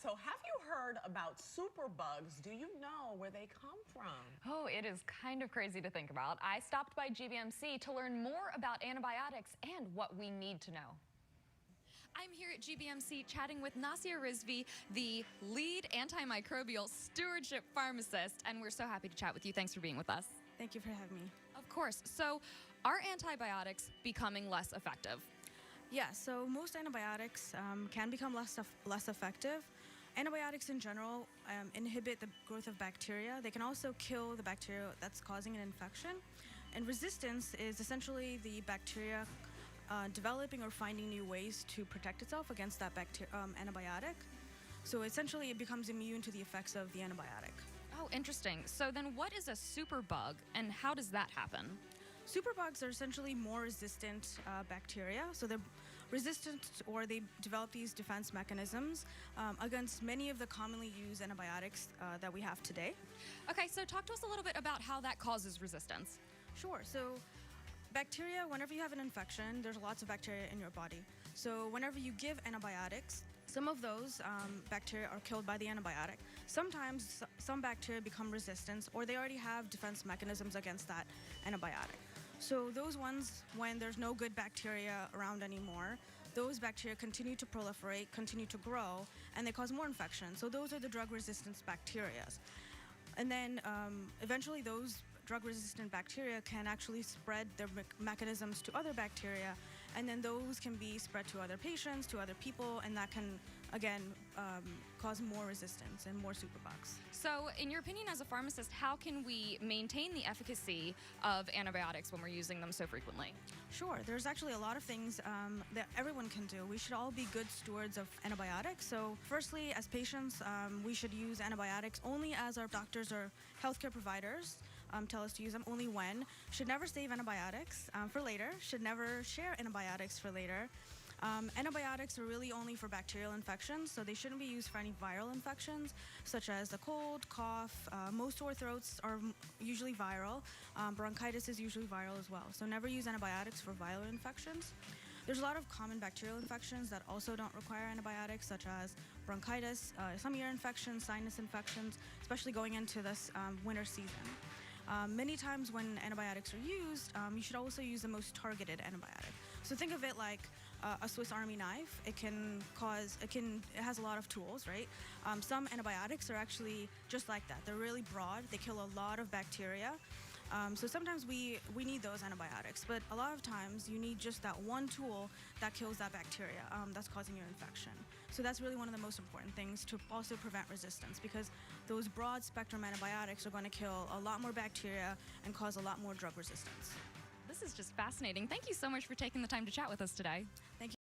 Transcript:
So have you heard about superbugs? Do you know where they come from? Oh, it is kind of crazy to think about. I stopped by GBMC to learn more about antibiotics and what we need to know. I'm here at GBMC chatting with Naaseha Rizvi, the lead antimicrobial stewardship pharmacist, and we're so happy to chat with you. Thanks for being with us. Thank you for having me. Of course. So, are antibiotics becoming less effective? Yeah, so most antibiotics can become less effective. Antibiotics in general inhibit the growth of bacteria. They can also kill the bacteria that's causing an infection. And resistance is essentially the bacteria developing or finding new ways to protect itself against that antibiotic. So essentially it becomes immune to the effects of the antibiotic. Oh, interesting. So then what is a superbug and how does that happen? Superbugs are essentially more resistant bacteria. So they're resistant, or they develop these defense mechanisms against many of the commonly used antibiotics that we have today. Okay, so talk to us a little bit about how that causes resistance. Sure. So bacteria, whenever you have an infection, there's lots of bacteria in your body. So whenever you give antibiotics, some of those bacteria are killed by the antibiotic. Sometimes some bacteria become resistant, or they already have defense mechanisms against that antibiotic. So those ones, when there's no good bacteria around anymore, those bacteria continue to proliferate, continue to grow, and they cause more infection. So those are the drug-resistant bacteria. And then eventually those drug-resistant bacteria can actually spread their mechanisms to other bacteria, and then those can be spread to other patients, to other people, and that can, again, cause more resistance and more superbugs. So, in your opinion as a pharmacist, how can we maintain the efficacy of antibiotics when we're using them so frequently? Sure, there's actually a lot of things that everyone can do. We should all be good stewards of antibiotics. So firstly, as patients, we should use antibiotics only as our doctors or healthcare providers tell us to use them, only when. Should never save antibiotics for later. Should never share antibiotics for later. Antibiotics are really only for bacterial infections, so they shouldn't be used for any viral infections, such as a cold, cough. Most sore throats are usually viral. Bronchitis is usually viral as well. So never use antibiotics for viral infections. There's a lot of common bacterial infections that also don't require antibiotics, such as bronchitis, some ear infections, sinus infections, especially going into this winter season. Many times when antibiotics are used, you should also use the most targeted antibiotic. So think of it like a Swiss Army knife. It has a lot of tools, right? Some antibiotics are actually just like that. They're really broad. They kill a lot of bacteria. So sometimes we need those antibiotics, but a lot of times you need just that one tool that kills that bacteria that's causing your infection. So that's really one of the most important things to also prevent resistance, because those broad spectrum antibiotics are going to kill a lot more bacteria and cause a lot more drug resistance. This is just fascinating. Thank you so much for taking the time to chat with us today. Thank you.